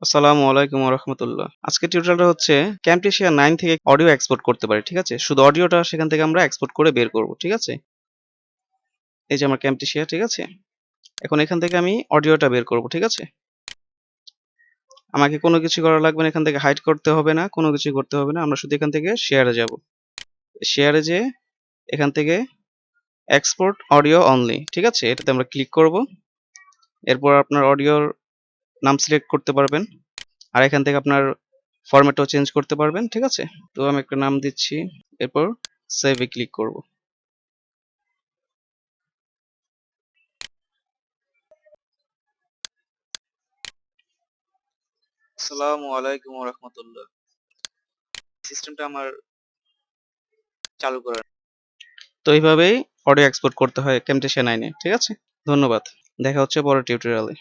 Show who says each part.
Speaker 1: আসসালামু আলাইকুম ওয়া রাহমাতুল্লাহ। আজকের টিউটোরিয়ালটা হচ্ছে Camtasia 9 থেকে অডিও এক্সপোর্ট করতে পারি, ঠিক আছে? শুধু অডিওটা সেখান থেকে আমরা এক্সপোর্ট করে বের করব, ঠিক আছে? এই যে আমার Camtasia, ঠিক আছে? এখন এখান থেকে আমি অডিওটা বের করব, ঠিক আছে? আমাকে কোনো কিছু করা লাগবে না, এখান থেকে হাইড করতে হবে না, কোনো কিছুই করতে হবে না। আমরা শুধু এখান থেকে শেয়ারে যাব। শেয়ারে যেয়ে এখান থেকে এক্সপোর্ট অডিও অনলি, ঠিক আছে? এটাতে আমরা ক্লিক করব। এরপর আপনার অডিওর নাম সিলেক্ট করতে পারবেন। আর এখান থেকে আপনার ফরম্যাটও চেঞ্জ করতে পারবেন, ঠিক আছে? তো আমি একটা নাম দিচ্ছি, এরপর সেভ এ ক্লিক করব। আসসালামু আলাইকুম ওয়া রাহমাতুল্লাহ। সিস্টেমটা আমার চালু করার। তো এইভাবেই অডিও এক্সপোর্ট করতে হয় Camtasia 9 এ, ঠিক আছে? ধন্যবাদ। দেখা হচ্ছে পরের টিউটোরিয়ালে।